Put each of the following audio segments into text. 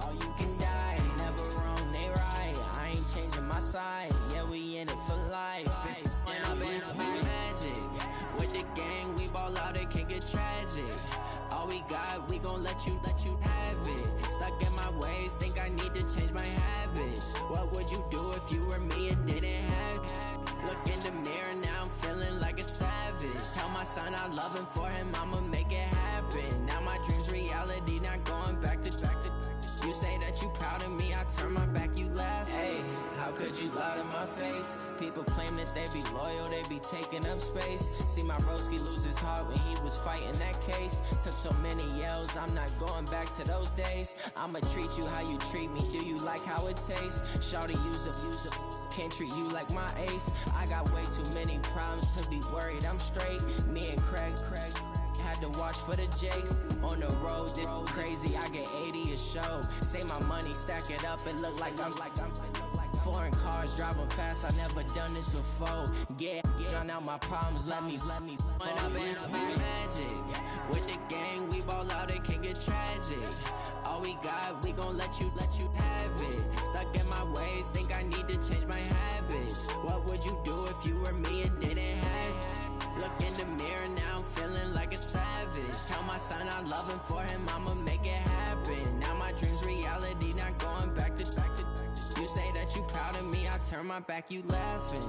all you can die. Never wrong, they right. I ain't changing my side. Yeah, we in it for life. And I've been magic. With the gang, we ball out, it can get tragic. All we got, we gon' let you have it. Stuck in my ways, think I need to change my habits. What would you do if you were me and didn't have it? Look in the mirror, now I'm feeling like a savage. Tell my son I love him, for him I'ma make it happen. Now my dream's reality, not going back to. You say that you proud of me, I turn my back, you laugh. Hey, how could you lie to my face? People claim that they be loyal, they be taking up space. See my broski lose his heart when he was fighting that case. Took so many yells, I'm not going back to those days. I'ma treat you how you treat me, do you like how it tastes? Shawty, use up, can't treat you like my ace. I got way too many problems to be worried, I'm straight. Me and Craig had to watch for the Jakes. On the road, this crazy, I get 80 a show. Say my money, stack it up, it look like I'm foreign cars, driving fast, I never done this before. Yeah, drown out my problems, let me When I've been magic. With the gang, we ball out, it can get tragic. All we got, we gon' let you have it. Stuck in my ways, think I need to change my habits. What would you do if you were me and didn't have it? Look in the mirror, now I'm feeling like a savage. Tell my son I love him, for him I'ma make it happen. Now my dream's reality, not going back to. You say that you proud of me, I turn my back, you laughing.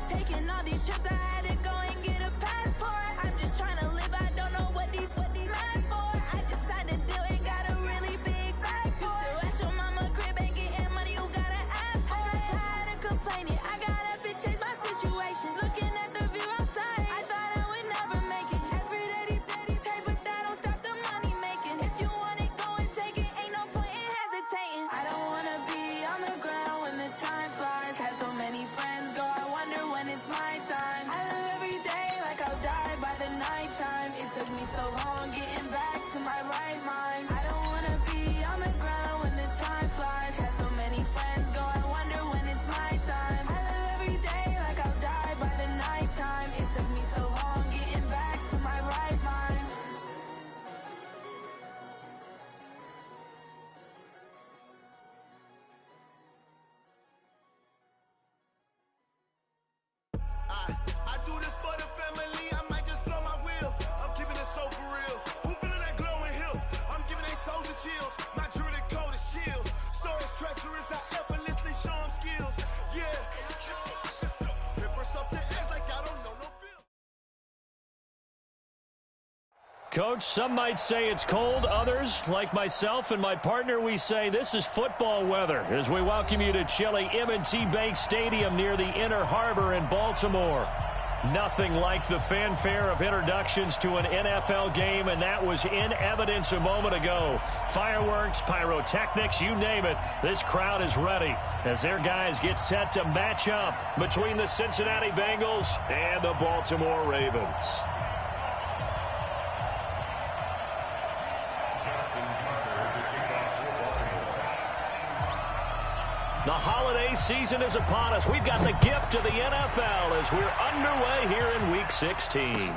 Taking all these trips, I had to go and get a Coach, some might say it's cold. Others, like myself and my partner, we say this is football weather as we welcome you to chilly M&T Bank Stadium near the Inner Harbor in Baltimore. Nothing like the fanfare of introductions to an NFL game, and that was in evidence a moment ago. Fireworks, pyrotechnics, you name it. This crowd is ready as their guys get set to match up between the Cincinnati Bengals and the Baltimore Ravens. The holiday season is upon us. We've got the gift of the NFL as we're underway here in Week 16.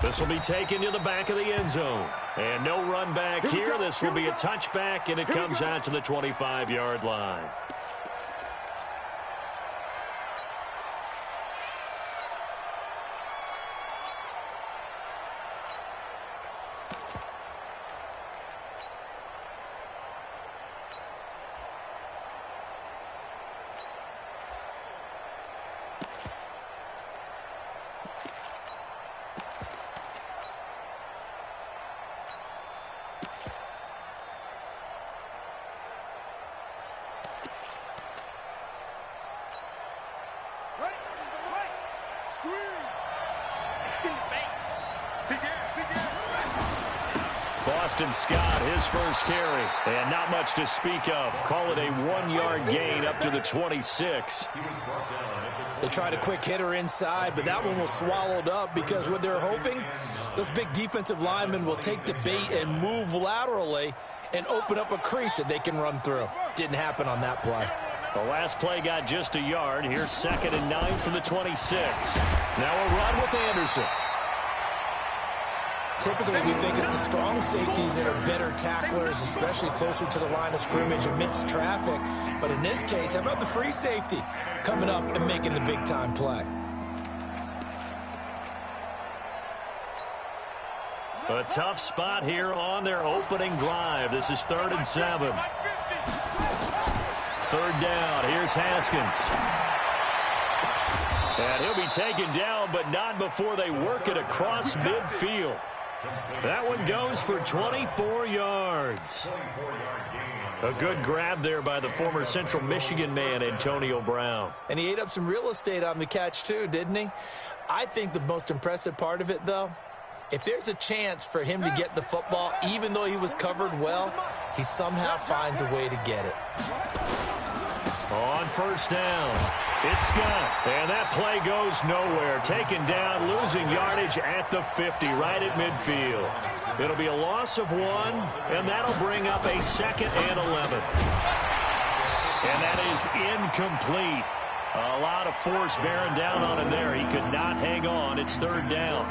This will be taken to the back of the end zone. And no run back here. This will be a touchback, and it comes out to the 25-yard line. Boston Scott, his first carry, and not much to speak of. Call it a 1-yard gain up to the 26. They tried a quick hitter inside, but that one was swallowed up because what they're hoping, those big defensive linemen will take the bait and move laterally and open up a crease that they can run through. Didn't happen on that play. The last play got just a yard. Here's 2nd and 9 from the 26. Now a run with Anderson. Typically, we think it's the strong safeties that are better tacklers, especially closer to the line of scrimmage amidst traffic. But in this case, how about the free safety coming up and making the big-time play? A tough spot here on their opening drive. This is 3rd and 7. 3rd down. Here's Haskins. And he'll be taken down, but not before they work it across midfield. That one goes for 24 yards. A good grab there by the former Central Michigan man, Antonio Brown. And he ate up some real estate on the catch, too, didn't he? I think the most impressive part of it, though, if there's a chance for him to get the football, even though he was covered well, he somehow finds a way to get it. On 1st down, it's Scott, and that play goes nowhere. Taken down, losing yardage at the 50, right at midfield. It'll be a loss of 1, and that'll bring up a 2nd and 11. And that is incomplete. A lot of force bearing down on him there. He could not hang on. It's 3rd down.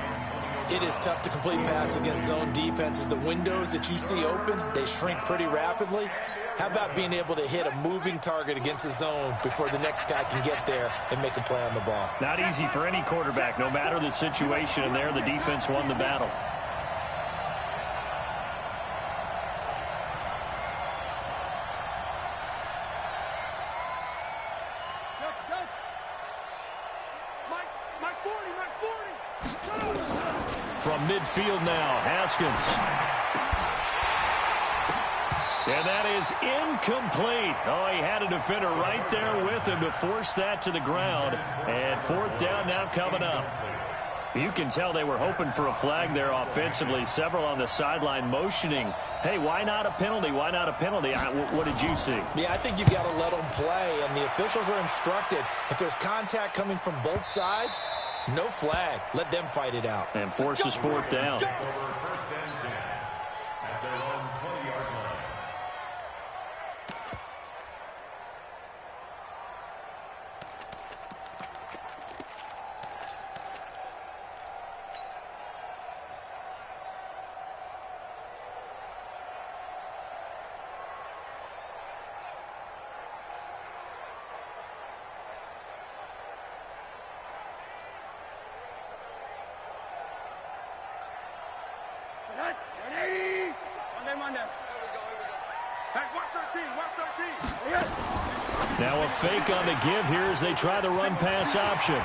It is tough to complete pass against zone defenses. The windows that you see open, they shrink pretty rapidly. How about being able to hit a moving target against a zone before the next guy can get there and make a play on the ball? Not easy for any quarterback, no matter the situation, and there the defense won the battle. From midfield now, Haskins. And that is incomplete. Oh, he had a defender right there with him to force that to the ground. And 4th down now coming up. You can tell they were hoping for a flag there offensively. Several on the sideline motioning, hey, why not a penalty? Why not a penalty? What did you see? Yeah, I think you've got to let them play. And the officials are instructed, if there's contact coming from both sides, no flag. Let them fight it out. And forces 4th down. Now a fake on the give here as they try the run-pass option.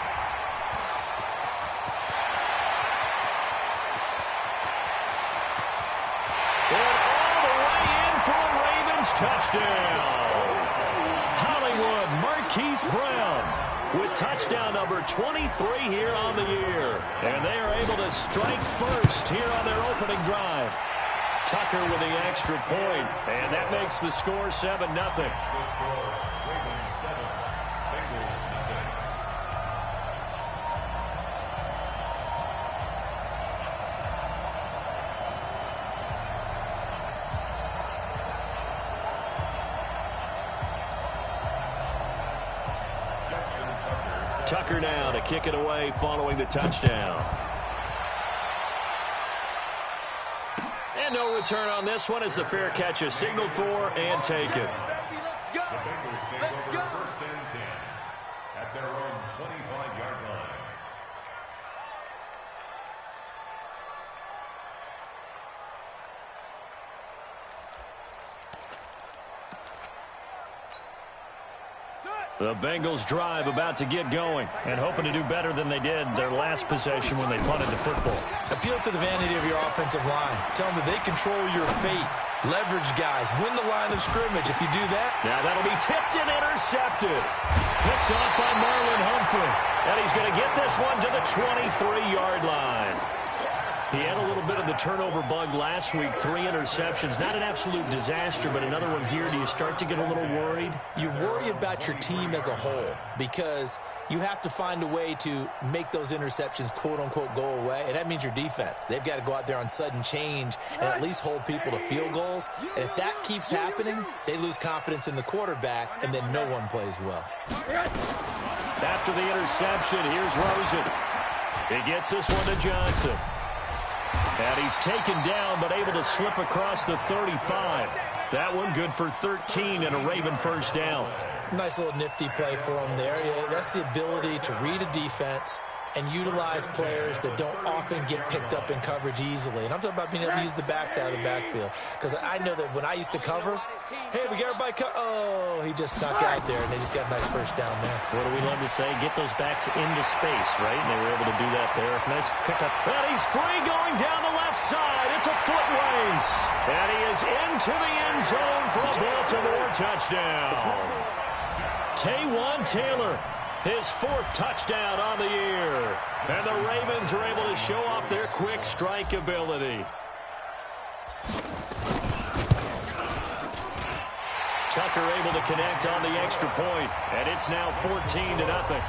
touchdown. Hollywood Marquise Brown with touchdown number 23 here on the year. And they are able to strike first here on their opening drive. Tucker with the extra point, and that makes the score 7-0. Tucker now to kick it away following the touchdown. And no return on this one as the fair catch is signaled for and taken. The Bengals take over 1st and 10 at their own 25-yard line. The Bengals drive about to get going and hoping to do better than they did their last possession when they punted the football. Appeal to the vanity of your offensive line. Tell them that they control your fate. Leverage guys. Win the line of scrimmage. If you do that. Now that'll be tipped and intercepted. Picked off by Marlon Humphrey. And he's going to get this one to the 23-yard line. He had a little bit of the turnover bug last week. 3 interceptions. Not an absolute disaster, but another one here. Do you start to get a little worried? You worry about your team as a whole because you have to find a way to make those interceptions, quote-unquote, go away. And that means your defense. They've got to go out there on sudden change and at least hold people to field goals. And if that keeps happening, they lose confidence in the quarterback, and then no one plays well. After the interception, here's Rosen. He gets this one to Johnson. And he's taken down, but able to slip across the 35. That one good for 13 and a Raven first down. Nice little nifty play for him there. Yeah, that's the ability to read a defense and utilize players that don't often get picked up in coverage easily. And I'm talking about being able to use the backside of the backfield. Because I know that when I used to cover, hey, we got everybody oh, he just snuck out there, and they just got a nice first down there. What do we love to say? Get those backs into space, right? And they were able to do that there. Nice pickup. And he's free going down the left side. It's a foot race. And he is into the end zone for a Baltimore touchdown. Taywan Taylor. His 4th touchdown on the year. And the Ravens are able to show off their quick strike ability. Tucker able to connect on the extra point, and it's now 14-0.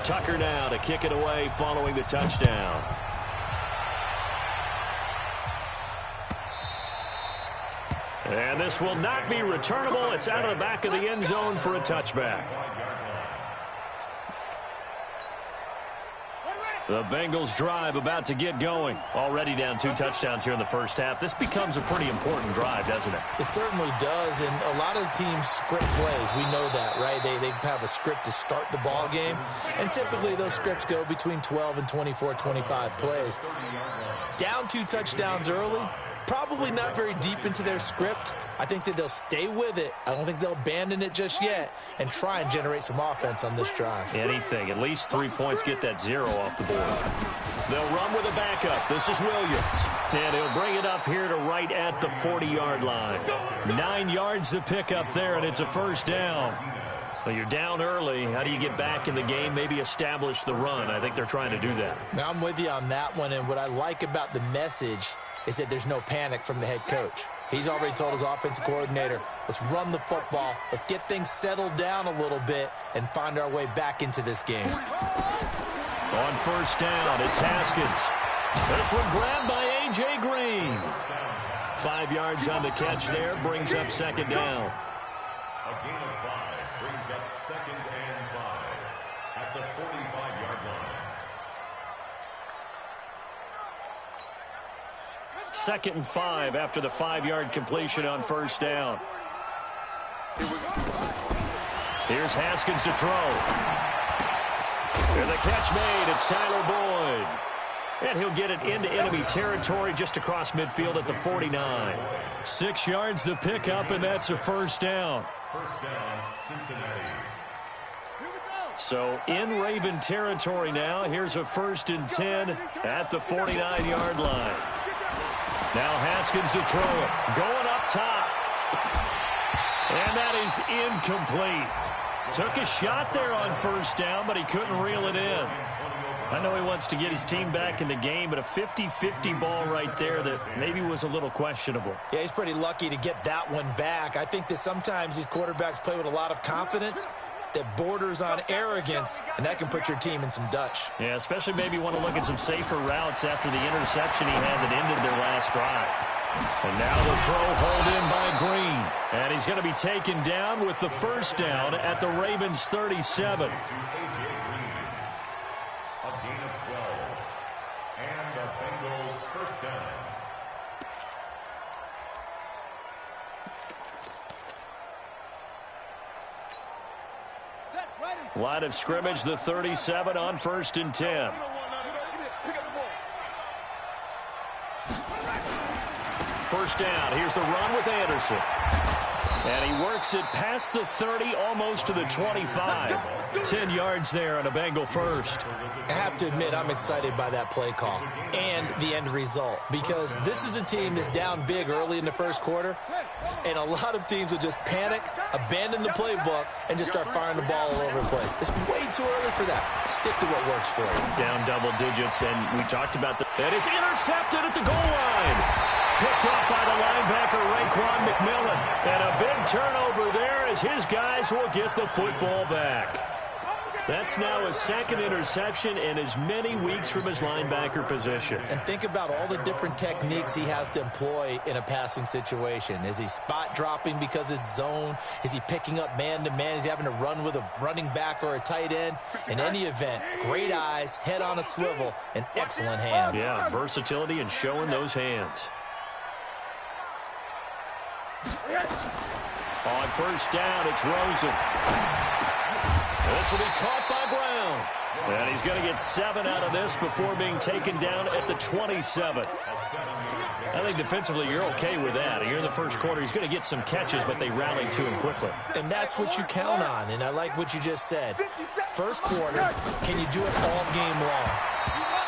Tucker now to kick it away following the touchdown. And this will not be returnable. It's out of the back of the end zone for a touchback. The Bengals drive about to get going. Already down 2 touchdowns here in the first half. This becomes a pretty important drive, doesn't it? It certainly does, and a lot of teams script plays. We know that, right? They have a script to start the ball game, and typically those scripts go between 12 and 24, 25 plays. Down 2 touchdowns early, probably not very deep into their script. I think that they'll stay with it. I don't think they'll abandon it just yet and try and generate some offense on this drive. Anything. At least 3 points, get that 0 off the board. They'll run with a backup. This is Williams. And he'll bring it up here to right at the 40-yard line. 9 yards to pick up there, and it's a first down. Well, you're down early. How do you get back in the game? Maybe establish the run. I think they're trying to do that. Now, I'm with you on that one, and what I like about the message is that there's no panic from the head coach. He's already told his offensive coordinator, let's run the football, let's get things settled down a little bit and find our way back into this game. On first down, it's Haskins. This one grabbed by A.J. Green. 5 yards on the catch there, brings up second down. A gain of 5 brings up 2nd and 5 at the 45-yard line. 2nd and 5 after the 5-yard completion on first down. Here's Haskins to throw. And the catch made. It's Tyler Boyd. And he'll get it into enemy territory just across midfield at the 49. 6 yards to pick up, and that's a first down. First down, Cincinnati. So in Raven territory now. Here's a 1st and 10 at the 49-yard line. Now Haskins to throw it. Going up top. And that is incomplete. Took a shot there on 1st down, but he couldn't reel it in. I know he wants to get his team back in the game, but a 50-50 ball right there that maybe was a little questionable. Yeah, he's pretty lucky to get that one back. I think that sometimes these quarterbacks play with a lot of confidence that borders on arrogance, and that can put your team in some Dutch. Yeah, especially maybe want to look at some safer routes after the interception he had that ended their last drive. And now the throw hauled in by Green. And he's going to be taken down with the 1st down at the Ravens 37. Line of scrimmage, the 37 on 1st and 10. First down. Here's the run with Anderson. And he works it past the 30, almost to the 25. 10 yards there on a Bengal first. I have to admit, I'm excited by that play call and the end result, because this is a team that's down big early in the first quarter, and a lot of teams will just panic, abandon the playbook, and just start firing the ball all over the place. It's way too early for that. Stick to what works for you. Down double digits, and we talked about that. And it's intercepted at the goal line. Picked off by the linebacker, Raekwon McMillan. And a big turnover there as his guys will get the football back. That's now his 2nd interception in as many weeks from his linebacker position. And think about all the different techniques he has to employ in a passing situation. Is he spot dropping because it's zone? Is he picking up man-to-man? Is he having to run with a running back or a tight end? In any event, great eyes, head on a swivel, and excellent hands. Yeah, versatility and showing those hands. On 1st down, it's Rosen. This will be caught by Brown. And he's going to get 7 out of this before being taken down at the 27. I think defensively you're okay with that. Here in the first quarter, he's going to get some catches, but they rallied to him quickly. And that's what you count on, and I like what you just said. First quarter, can you do it all game long?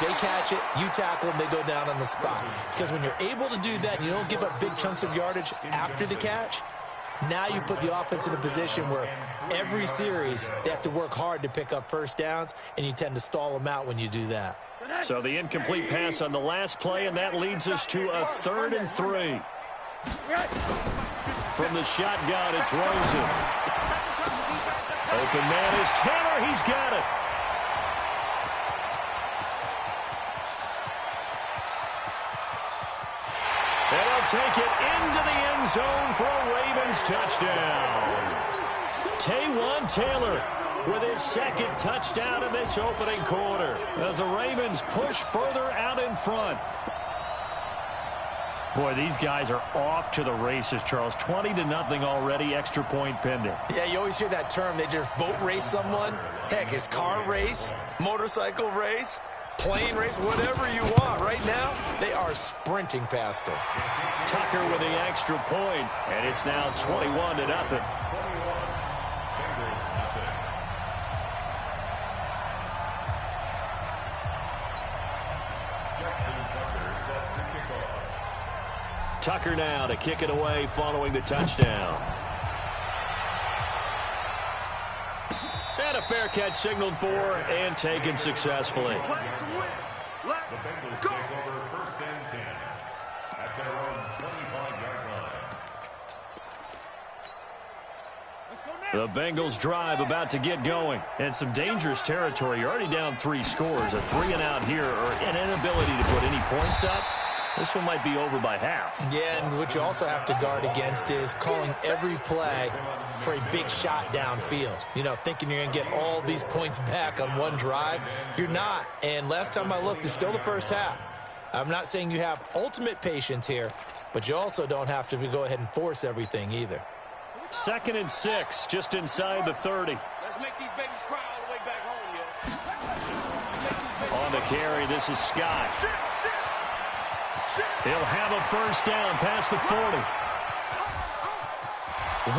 They catch it, you tackle them, they go down on the spot. Because when you're able to do that and you don't give up big chunks of yardage after the catch, now you put the offense in a position where every series they have to work hard to pick up 1st downs, and you tend to stall them out when you do that. So the incomplete pass on the last play, and that leads us to a 3rd and 3. From the shotgun, it's Rosen. Open man is Taylor. He's got it. And he'll take it into the end zone for a Ravens touchdown. Taywan Taylor with his 2nd touchdown in this opening quarter as the Ravens push further out in front. Boy, these guys are off to the races, Charles. 20-0 already, extra point pending. Yeah, you always hear that term. They just boat race someone. Heck, it's car race, motorcycle race, plane race, whatever you want. Right now, they are sprinting past them. Tucker with the extra point, and it's now 21-0. Tucker now to kick it away following the touchdown. And a fair catch signaled for and taken successfully. The Bengals take over 1st and 10 at their own 25-yard line. The Bengals drive about to get going. And some dangerous territory. You're already down 3 scores. A 3 and out here, or an inability to put any points up. This one might be over by half. Yeah, and what you also have to guard against is calling every play for a big shot downfield. You know, thinking you're going to get all these points back on one drive. You're not. And last time I looked, it's still the first half. I'm not saying you have ultimate patience here, but you also don't have to go ahead and force everything either. 2nd and 6, just inside the 30. Let's make these babies cry all the way back home, yo. On the carry, this is Scott. He'll have a 1st down past the 40.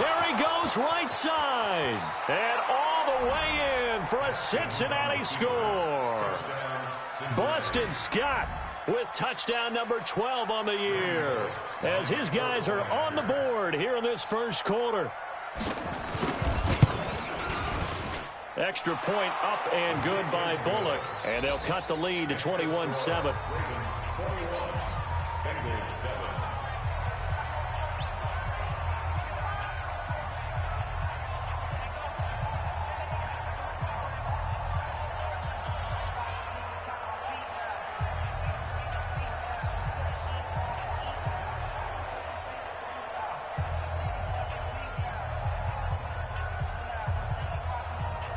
There he goes, right side. And all all the way in for a Cincinnati score. Boston Scott with touchdown number 12 on the year, as his guys are on the board here in this first quarter. Extra point up and good by Bullock, and they'll cut the lead to 21-7.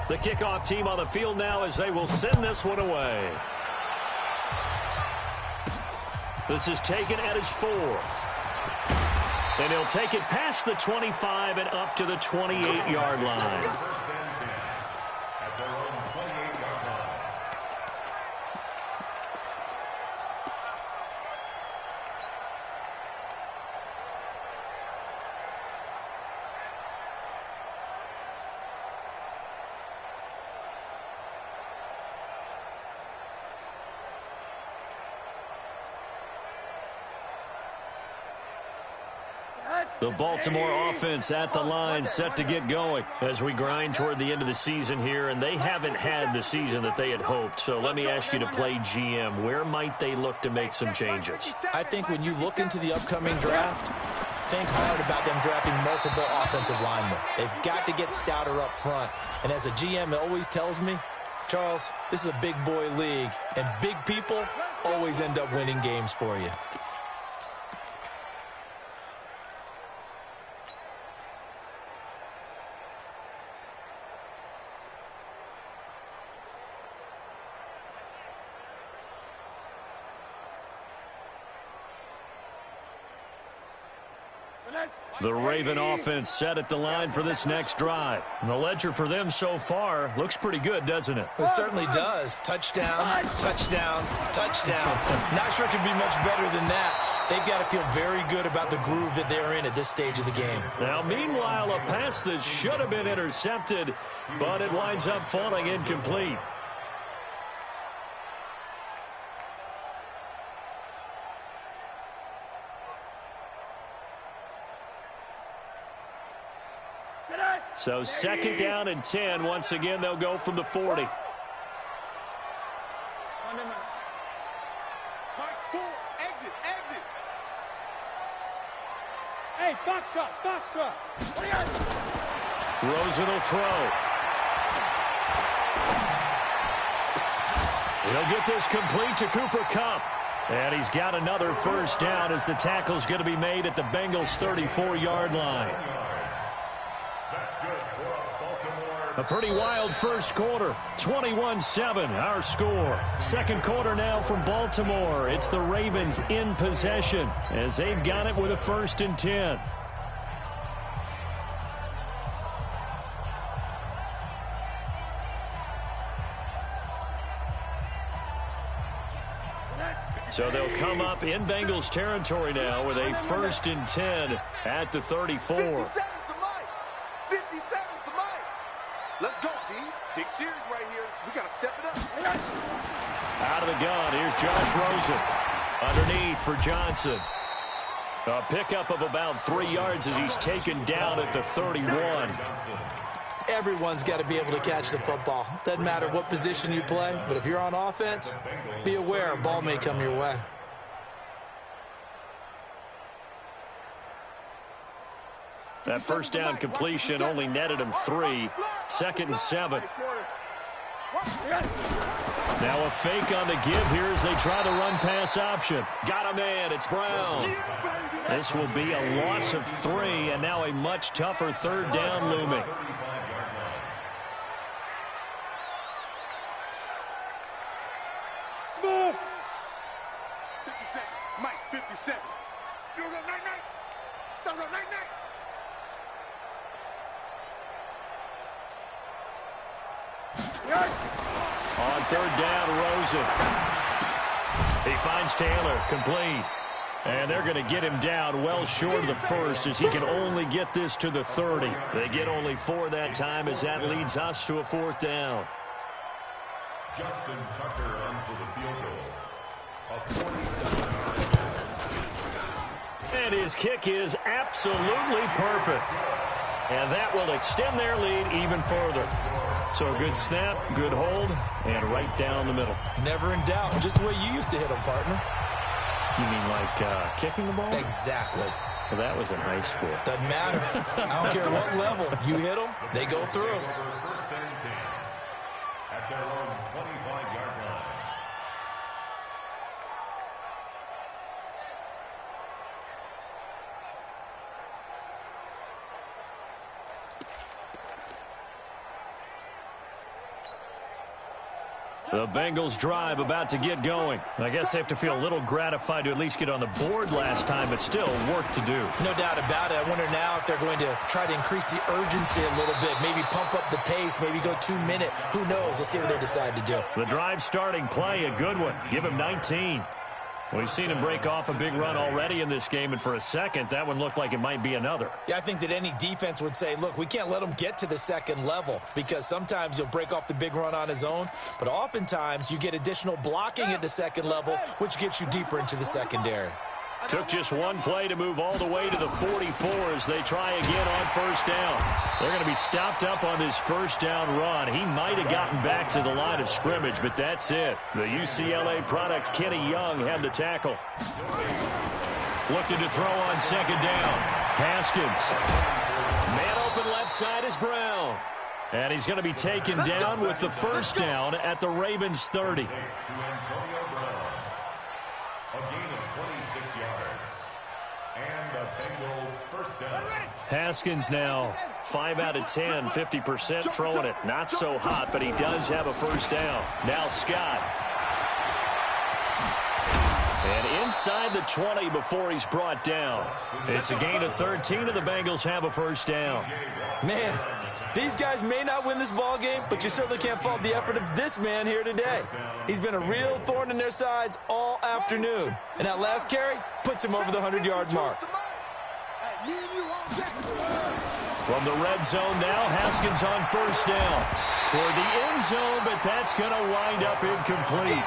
The kickoff team on the field now as they will send this one away. This is taken at his 4. And he'll take it past the 25 and up to the 28-yard line. The Baltimore offense at the line, set to get going as we grind toward the end of the season here, and they haven't had the season that they had hoped. So let me ask you to play GM. Where might they look to make some changes? I think when you look into the upcoming draft, think hard about them drafting multiple offensive linemen. They've got to get stouter up front. And as a GM, it always tells me, Charles, this is a big boy league, and big people always end up winning games for you. The Raven offense set at the line for this next drive. And the ledger for them so far looks pretty good, doesn't it? It certainly does. Touchdown, touchdown, touchdown. Not sure it could be much better than that. They've got to feel very good about the groove that they're in at this stage of the game. Now, meanwhile, a pass that should have been intercepted, but it winds up falling incomplete. So second down and 10. Once again, they'll go from the 40. Mark 4, exit. Hey, Foxtrot. What do you got? Rosen will throw. He'll get this complete to Cooper Kupp. And he's got another first down as the tackle's going to be made at the Bengals' 34-yard line. A pretty wild first quarter, 21-7, our score. Second quarter now from Baltimore. It's the Ravens in possession as they've got it with a 1st and 10. So they'll come up in Bengals territory now with a 1st and 10 at the 34. Let's go, D. Big series right here. We got to step it up. Out of the gun, here's Josh Rosen. Underneath for Johnson. A pickup of about 3 yards as he's taken down at the 31. Everyone's got to be able to catch the football. Doesn't matter what position you play, but if you're on offense, be aware a ball may come your way. That first down completion only netted him 3. 2nd and 7. Now a fake on the give here as they try the run-pass option. Got a man. It's Brown. This will be a loss of 3, and now a much tougher 3rd down looming. Smooth. 57. Mike, 57. You go night-night. Don't go night-night. On 3rd down, Rosen. He finds Taylor, complete. And they're going to get him down well short of the first as he can only get this to the 30. They get only 4 that time as that leads us to a 4th down. Justin Tucker on for the field goal. A 47-yard. And his kick is absolutely perfect. And that will extend their lead even further. So a good snap, good hold, and right down the middle. Never in doubt. Just the way you used to hit them, partner. You mean like kicking the ball? Exactly. Well, that was in high school. Doesn't matter. I don't care what level. You hit them, they go through. First and 10 at their own 25-yard line. The Bengals drive about to get going. I guess they have to feel a little gratified to at least get on the board last time, but still work to do. No doubt about it. I wonder now if they're going to try to increase the urgency a little bit, maybe pump up the pace, maybe go 2-minute. Who knows? Let's see what they decide to do. The drive starting play, a good one. Give him 19. We've seen him break off a big run already in this game, and for a second, that one looked like it might be another. Yeah, I think that any defense would say, look, we can't let him get to the second level because sometimes he'll break off the big run on his own, but oftentimes you get additional blocking at the second level, which gets you deeper into the secondary. Took just one play to move all the way to the 44 as they try again on first down. They're going to be stopped up on this first down run. He might have gotten back to the line of scrimmage, but that's it. The UCLA product, Kenny Young, had the tackle. Looking to throw on second down. Haskins. Man open left side is Brown. And he's going to be taken down with the first down at the Ravens 30. To Antonio Brown. A gain of 26 yards. And a Bengal first down. Haskins now 5 out of 10, 50% throwing it. Not so hot, but he does have a first down. Now Scott. And inside the 20 before he's brought down. It's a gain of 13, and the Bengals have a first down. Man, these guys may not win this ball game, but you certainly can't fault the effort of this man here today. He's been a real thorn in their sides all afternoon. And that last carry puts him over the 100-yard mark. From the red zone now, Haskins on first down. Toward the end zone, but that's going to wind up incomplete.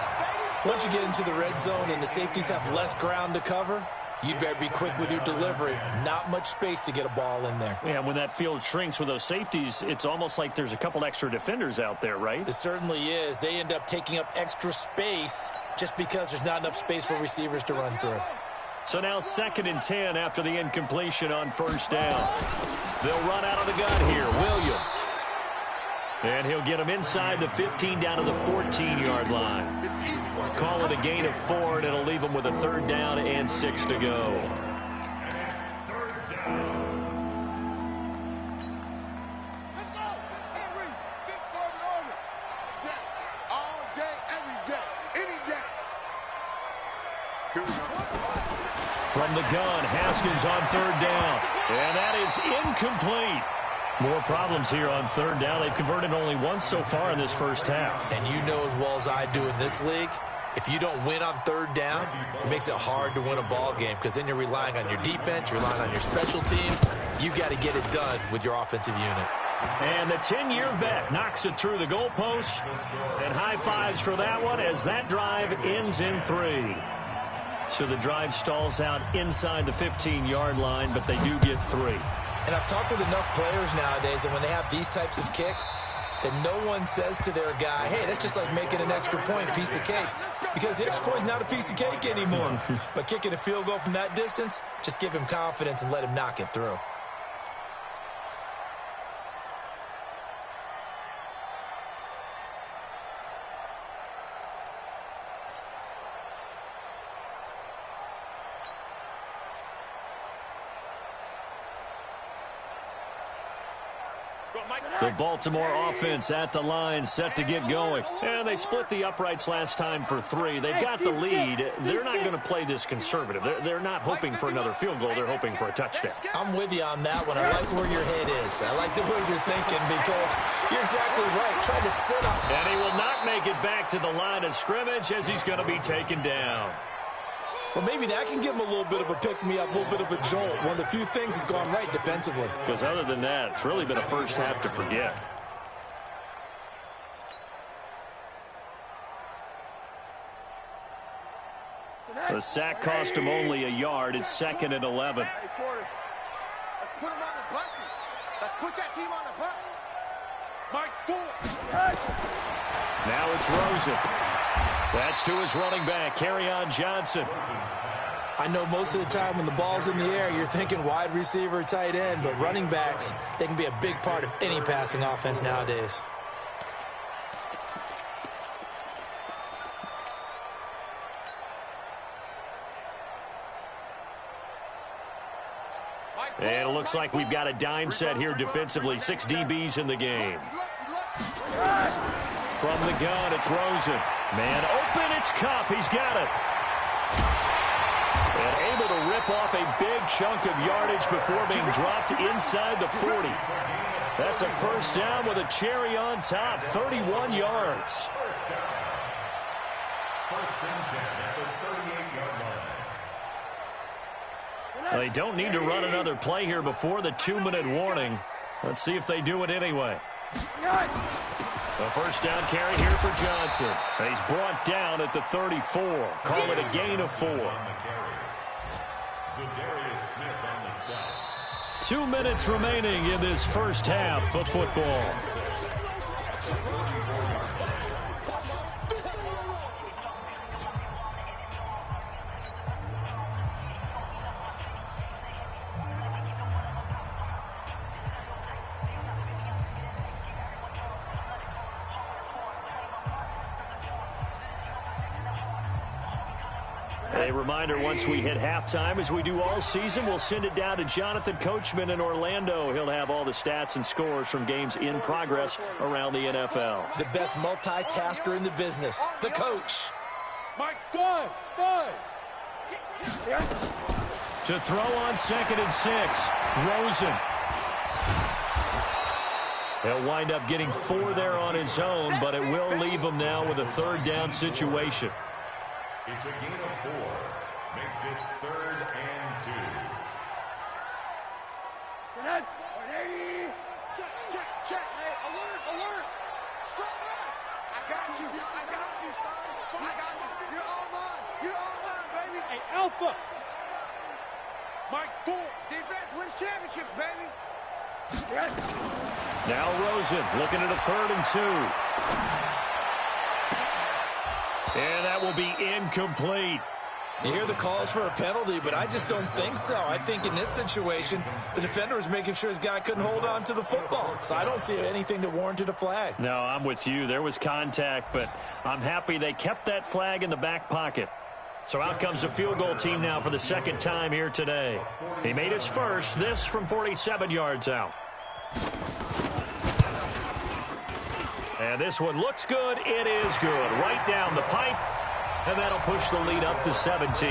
Once you get into the red zone and the safeties have less ground to cover, you'd better be quick with your delivery. Not much space to get a ball in there. Yeah, when that field shrinks with those safeties, it's almost like there's a couple extra defenders out there, right? It certainly is. They end up taking up extra space just because there's not enough space for receivers to run through. So now 2nd and 10 after the incompletion on first down. They'll run out of the gun here. Williams. And he'll get him inside the 15 down to the 14-yard line. Call it a gain of 4, and it'll leave him with a 3rd down and 6 to go. And it's 3rd down. Let's go. Henry, think forward and over. All day, every day, any day. Here we go. From the gun, Haskins on 3rd down. And that is incomplete. More problems here on 3rd down. They've converted only once so far in this first half. And you know as well as I do in this league, if you don't win on 3rd down, it makes it hard to win a ball game because then you're relying on your defense, you're relying on your special teams. You've got to get it done with your offensive unit. And the 10-year vet knocks it through the goalpost. And high fives for that one as that drive ends in 3. So the drive stalls out inside the 15-yard line, but they do get 3. And I've talked with enough players nowadays, and when they have these types of kicks, that no one says to their guy, hey, that's just like making an extra point, piece of cake. Because the extra point is not a piece of cake anymore. But kicking a field goal from that distance, just give him confidence and let him knock it through. The Baltimore offense at the line, set to get going. And they split the uprights last time for 3. They've got the lead. They're not going to play this conservative. They're not hoping for another field goal. They're hoping for a touchdown. I'm with you on that one. I like where your head is. I like the way you're thinking because you're exactly right. Trying to sit up. And he will not make it back to the line of scrimmage as he's going to be taken down. Well, maybe that can give him a little bit of a pick-me-up, a little bit of a jolt. One of the few things that's gone right defensively. Because other than that, it's really been a first half to forget. The sack cost him only a yard. It's 2nd and 11. Let's put him on the buses. Let's put that team on the bus. Mike Ford. Now it's Rosen. That's to his running back, Kerryon Johnson. I know most of the time when the ball's in the air, you're thinking wide receiver, tight end, but running backs, they can be a big part of any passing offense nowadays. And it looks like we've got a dime set here defensively. 6 DBs in the game. From the gun, it's Rosen. Man open, it's Kupp. He's got it. And able to rip off a big chunk of yardage before being dropped inside the 40. That's a first down with a cherry on top. 31 yards. First and 10 at the 38-yard line. They don't need to run another play here before the 2-minute warning. Let's see if they do it anyway. A first down carry here for Johnson. He's brought down at the 34. Call it a gain of 4. 2 minutes remaining in this first half of football. A reminder, once we hit halftime, as we do all season, we'll send it down to Jonathan Coachman in Orlando. He'll have all the stats and scores from games in progress around the NFL. The best multitasker in the business, the coach. Mike Ford. To throw on 2nd and 6, Rosen. He'll wind up getting 4 there on his own, but it will leave him now with a 3rd down situation. It's a gain of 4. Makes it 3rd and 2. Check. Hey, alert. Strong run. I got you, son. I got you. You're all mine, baby. Hey, Alpha. Mike Ford. Defense wins championships, baby. Now Rosen looking at a 3rd and 2. And that will be incomplete. You hear the calls for a penalty, but I just don't think so. I think in this situation, the defender was making sure his guy couldn't hold on to the football. So I don't see anything that warranted a flag. No, I'm with you. There was contact, but I'm happy they kept that flag in the back pocket. So out comes a field goal team now for the 2nd time here today. He made his first, this from 47 yards out. And this one looks good. It is good. Right down the pipe. And that'll push the lead up to 17.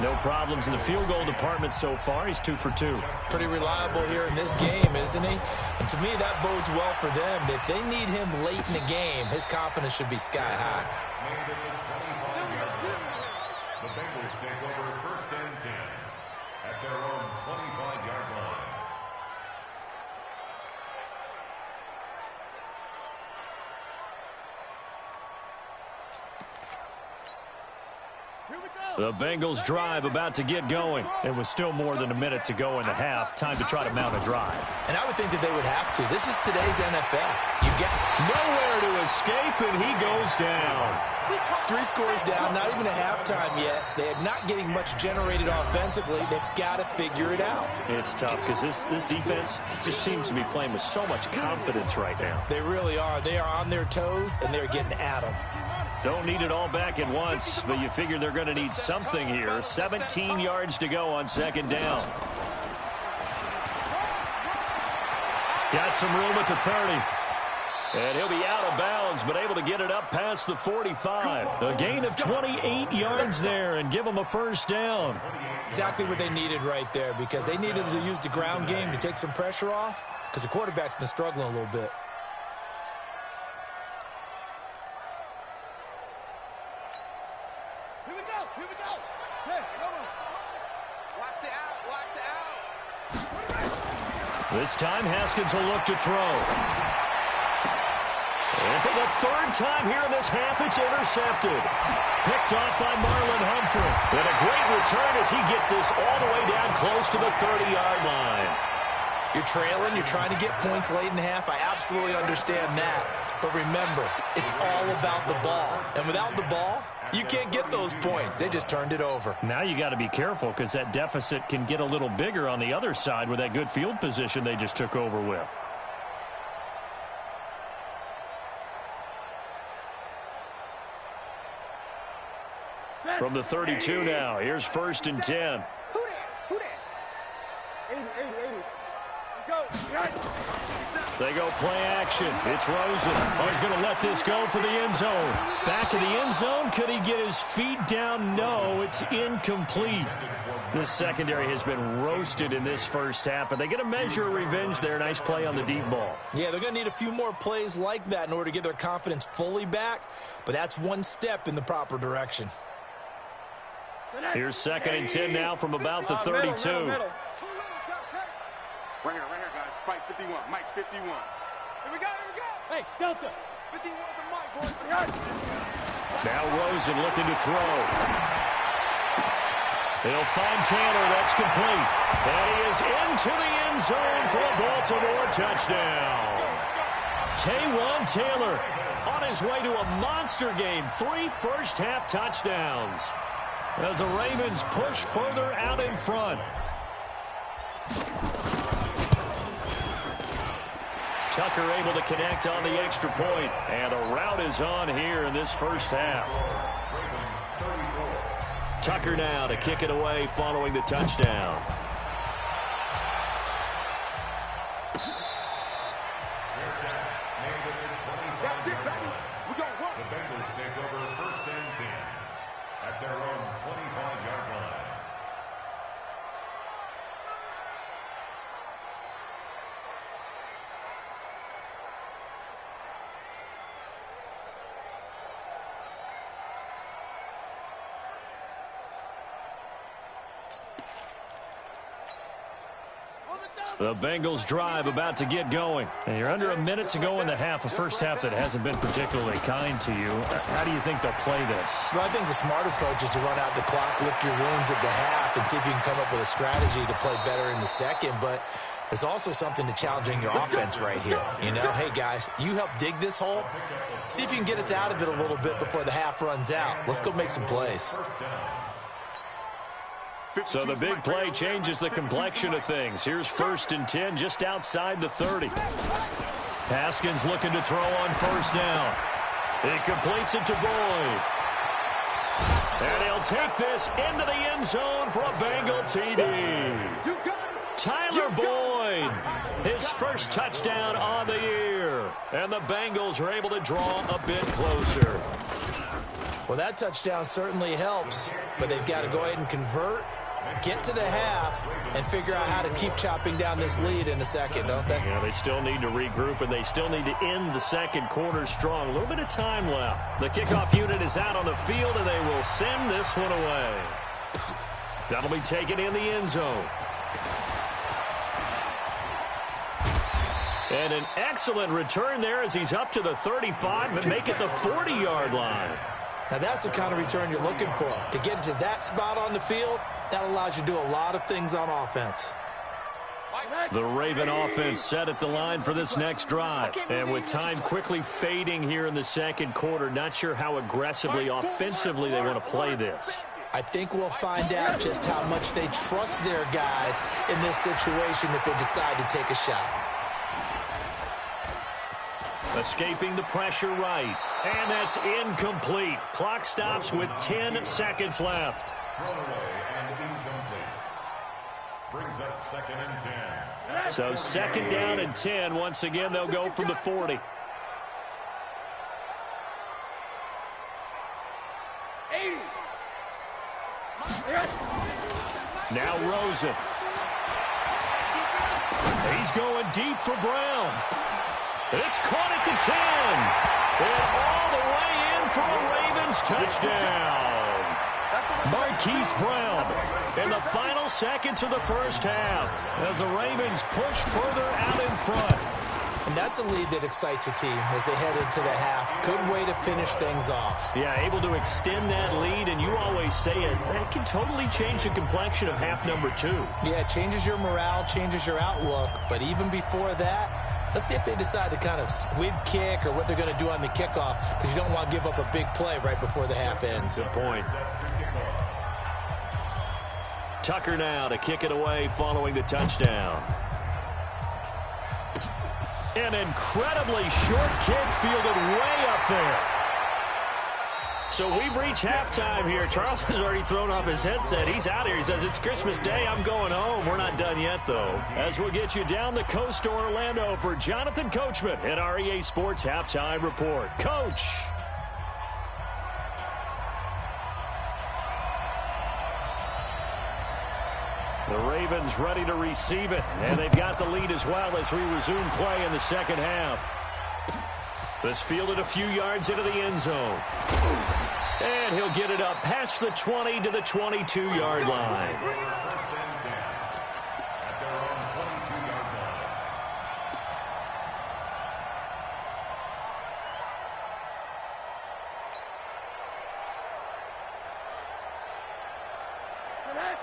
No problems in the field goal department so far. He's 2 for 2. Pretty reliable here in this game, isn't he? And to me, that bodes well for them. If they need him late in the game, his confidence should be sky high. The Bengals take over 1st and 10 at their own 25-yard line. The Bengals drive about to get going. It was still more than a minute to go in the half. Time to try to mount a drive. And I would think that they would have to. This is today's NFL. You get nowhere to escape, and he goes down. 3 scores down, not even a halftime yet. They're not getting much generated offensively. They've got to figure it out. It's tough because this defense just seems to be playing with so much confidence right now. They really are. They are on their toes, and they're getting at them. Don't need it all back at once, but you figure they're going to need something here. 17 yards to go on 2nd down. Got some room at the 30. And he'll be out of bounds, but able to get it up past the 45. A gain of 28 yards there and give them a first down. Exactly what they needed right there, because they needed to use the ground game to take some pressure off, because the quarterback's been struggling a little bit. Here we go. This time, Haskins will look to throw. And for the third time here in this half, it's intercepted. Picked off by Marlon Humphrey. And a great return as he gets this all the way down close to the 30-yard line. You're trailing, you're trying to get points late in the half. I absolutely understand that. But remember, it's all about the ball. And without the ball, you can't get those points. They just turned it over. Now you got to be careful because that deficit can get a little bigger on the other side with that good field position they just took over with. From the 32 now, here's 1st and 10. Who that? 80. Go. They go play action. It's Rosen. Oh, he's going to let this go for the end zone. Back of the end zone. Could he get his feet down? No, it's incomplete. This secondary has been roasted in this first half, but they get a measure of revenge there. Nice play on the deep ball. Yeah, they're going to need a few more plays like that in order to get their confidence fully back, but that's one step in the proper direction. Here's 2nd and 10 now from about the 32. Right here, guys. Fight 51. Mike, 51. Here we go. Hey, Delta. 51 for Mike, boys. Now Rosen looking to throw. He'll find Taylor. That's complete. And he is into the end zone for a Baltimore touchdown. Taywan Taylor on his way to a monster game. 3 first-half touchdowns as the Ravens push further out in front. Tucker able to connect on the extra point, and the route is on here in this first half. Tucker now to kick it away following the touchdown. That's it, baby. We're going to work. The Bengals take over 1st and 10 at their own 25-yard line. The Bengals drive about to get going. And you're under a minute to go in the half. A first half that hasn't been particularly kind to you. How do you think they'll play this? Well, I think the smart approach is to run out the clock, lick your wounds at the half, and see if you can come up with a strategy to play better in the second. But there's also something to challenging your offense right here. You know, hey, guys, you help dig this hole. See if you can get us out of it a little bit before the half runs out. Let's go make some plays. So the big play changes the complexion of things. Here's 1st and 10 just outside the 30. Haskins looking to throw on 1st down. He completes it to Boyd. And he'll take this into the end zone for a Bengal TD. Tyler Boyd, his first touchdown on the year. And the Bengals are able to draw a bit closer. Well, that touchdown certainly helps, but they've got to go ahead and convert, get to the half, and figure out how to keep chopping down this lead in the second, don't they? Yeah, they still need to regroup, and they still need to end the second quarter strong. A little bit of time left. The kickoff unit is out on the field, and they will send this one away. That'll be taken in the end zone. And an excellent return there as he's up to the 35, but make it the 40-yard line. Now, that's the kind of return you're looking for. To get to that spot on the field, that allows you to do a lot of things on offense. The Raven offense set at the line for this next drive. And with time quickly fading here in the second quarter, not sure how aggressively, offensively they want to play this. I think we'll find out just how much they trust their guys in this situation if they decide to take a shot. Escaping the pressure right. And that's incomplete. Clock stops with 10 seconds left. Thrown away and incomplete. Brings up 2nd and 10. So 2nd down and 10. Once again, they'll go from the 40. 80. Now Rosen. He's going deep for Brown. It's caught at the 10. And all the way in for a Ravens touchdown. Marquise Brown in the final seconds of the first half as the Ravens push further out in front. And that's a lead that excites a team as they head into the half. Good way to finish things off. Yeah, able to extend that lead, and you always say it, that can totally change the complexion of half number 2. Yeah, it changes your morale, changes your outlook. But even before that, let's see if they decide to kind of squib kick or what they're going to do on the kickoff, because you don't want to give up a big play right before the half ends. Good point. Tucker now to kick it away following the touchdown. An incredibly short kick fielded way up there. So we've reached halftime here. Charles has already thrown off his headset. He's out here. He says, it's Christmas Day. I'm going home. We're not done yet, though. As we'll get you down the coast to Orlando for Jonathan Coachman at REA Sports Halftime Report. Coach. The Ravens ready to receive it, and they've got the lead as well as we resume play in the second half. This fielded a few yards into the end zone. And he'll get it up past the 20 to the 22-yard line.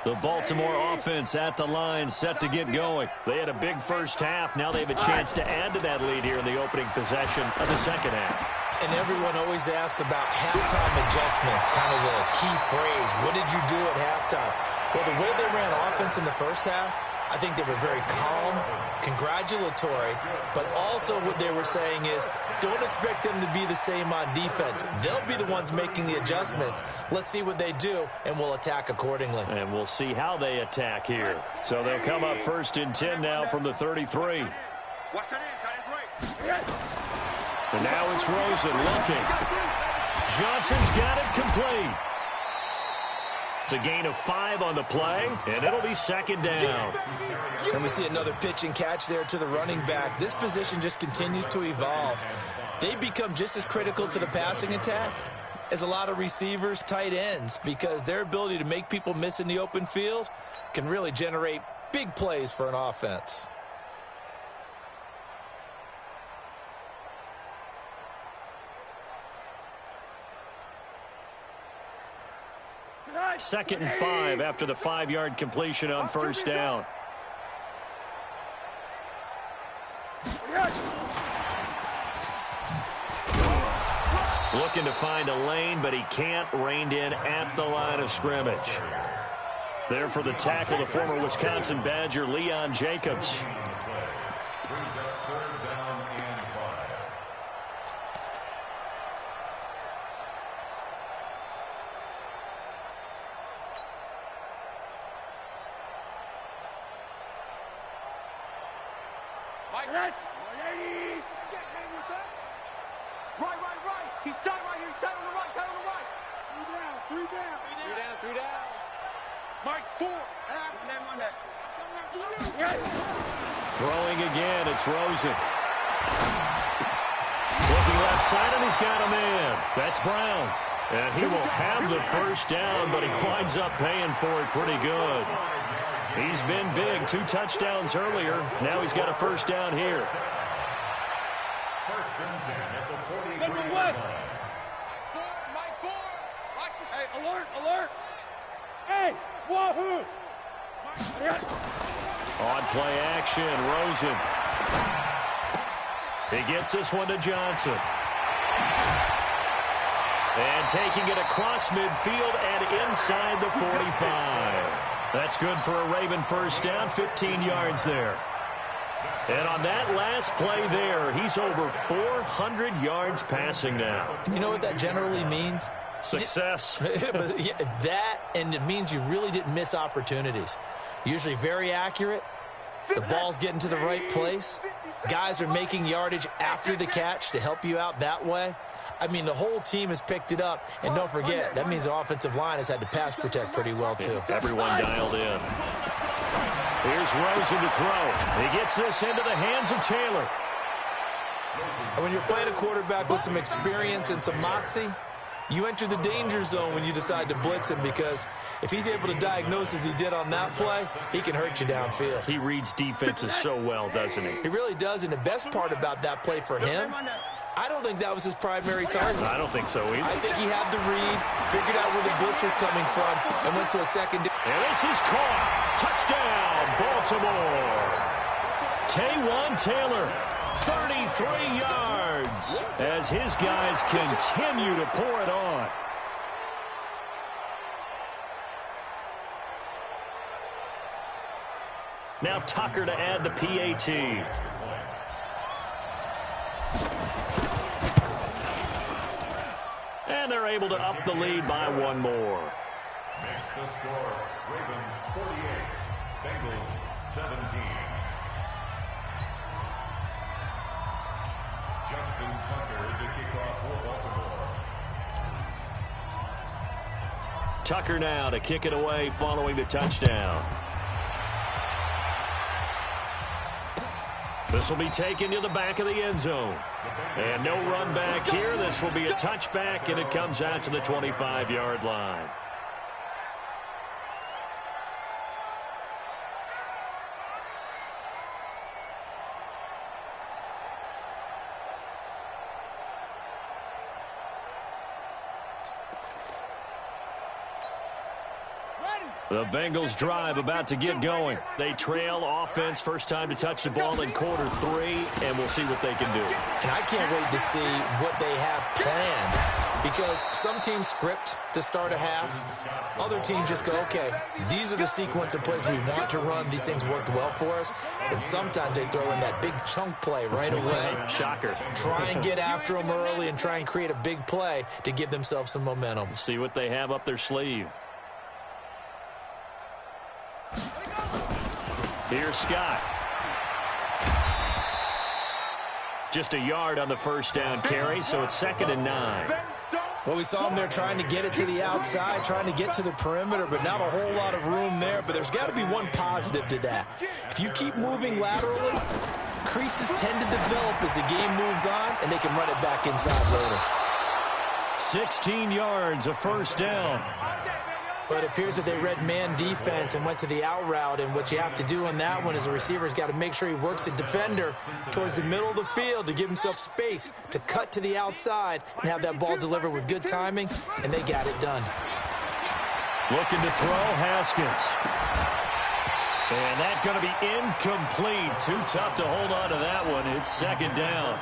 The Baltimore offense at the line, set to get going. They had a big first half. Now they have a chance to add to that lead here in the opening possession of the second half. And everyone always asks about halftime adjustments, kind of the key phrase. What did you do at halftime? Well, the way they ran offense in the first half, I think they were very calm, congratulatory, but also what they were saying is don't expect them to be the same on defense. They'll be the ones making the adjustments. Let's see what they do, and we'll attack accordingly. And we'll see how they attack here. So they'll come up 1st and 10 now from the 33. And now it's Rosen looking. Johnson's got it complete. It's a gain of 5 on the play, and it'll be second down. And we see another pitch and catch there to the running back. This position just continues to evolve. They become just as critical to the passing attack as a lot of receivers, tight ends, because their ability to make people miss in the open field can really generate big plays for an offense. Second and 5 after the 5-yard completion on first down. Looking to find a lane, but he can't. Reined in at the line of scrimmage. There for the tackle, the former Wisconsin Badger, Leon Jacobs. Throwing again, it's Rosen. Looking left side, and he's got him in. That's Brown. And he will have the first down, but he winds up paying for it pretty good. He's been big, 2 touchdowns earlier. Now he's got a first down here. First and 10 at the 43 West. line. Hey, alert, alert. Hey, wahoo. On play action, Rosen. He gets this one to Johnson. And taking it across midfield and inside the 45. That's good for a Raven first down, 15 yards there. And on that last play there, he's over 400 yards passing now. You know what that generally means? Success. That, and it means you really didn't miss opportunities. Usually very accurate. The ball's getting to the right place. Guys are making yardage after the catch to help you out that way. I mean, the whole team has picked it up. And don't forget, that means the offensive line has had to pass protect pretty well, too. Everyone dialed in. Here's Rosen to throw. He gets this into the hands of Taylor. And when you're playing a quarterback with some experience and some moxie, you enter the danger zone when you decide to blitz him, because if he's able to diagnose as he did on that play, he can hurt you downfield. He reads defenses so well, doesn't he? He really does, and the best part about that play for him, I don't think that was his primary target. I don't think so either. I think he had the read, figured out where the blitz was coming from, and went to a second. And this is caught. Touchdown, Baltimore. Taywan Taylor, 33 yards, as his guys continue to pour it on. Now Tucker to add the PAT. And they're able to up the lead by one more. Makes the score Ravens 48, Bengals 17. Justin Tucker is the kickoff for Baltimore. Tucker now to kick it away following the touchdown. This will be taken to the back of the end zone. And no run back here. This will be a touchback, and it comes out to the 25-yard line. The Bengals drive about to get going. They trail offense, first time to touch the ball in quarter 3, and we'll see what they can do. And I can't wait to see what they have planned, because some teams script to start a half. Other teams just go, okay, these are the sequence of plays we want to run. These things worked well for us. And sometimes they throw in that big chunk play right away. Shocker. Try and get after them early and try and create a big play to give themselves some momentum. See what they have up their sleeve. Here's Scott. Just a yard on the first down carry, so it's 2nd and 9. Well, we saw him there trying to get it to the outside, trying to get to the perimeter, but not a whole lot of room there. But there's got to be one positive to that. If you keep moving laterally, creases tend to develop as the game moves on, and they can run it back inside later. 16 yards, a first down. But it appears that they read man defense and went to the out route, and what you have to do on that one is the receiver's got to make sure he works the defender towards the middle of the field to give himself space to cut to the outside and have that ball delivered with good timing, and they got it done. Looking to throw, Haskins. And that's going to be incomplete. Too tough to hold on to that one. It's 2nd down.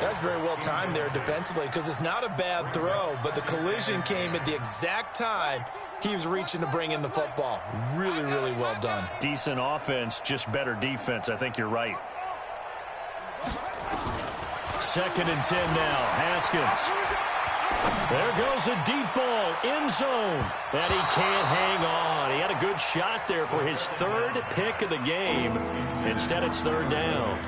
That's very well timed there defensively, because it's not a bad throw, but the collision came at the exact time he was reaching to bring in the football. Really, really well done. Decent offense, just better defense. I think you're right. 2nd and 10 now. Haskins. There goes a deep ball, end zone, and he can't hang on. He had a good shot there for his 3rd pick of the game. Instead, it's 3rd down.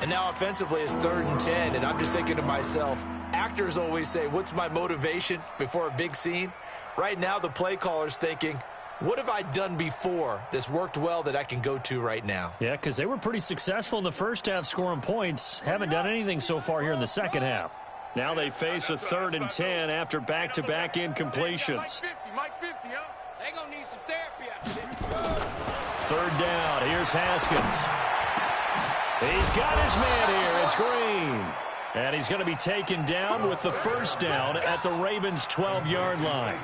And now offensively it's 3rd and 10, and I'm just thinking to myself, actors always say, what's my motivation before a big scene? Right now the play caller's thinking, what have I done before that's worked well that I can go to right now? Yeah, because they were pretty successful in the first half scoring points. Haven't done anything so far here in the second half. Now they face a 3rd and 10 after back-to-back incompletions. Mike 50, huh? They gonna need some therapy after this. 3rd down. Here's Haskins. He's got his man here. It's Green. And he's going to be taken down with the first down at the Ravens' 12-yard line.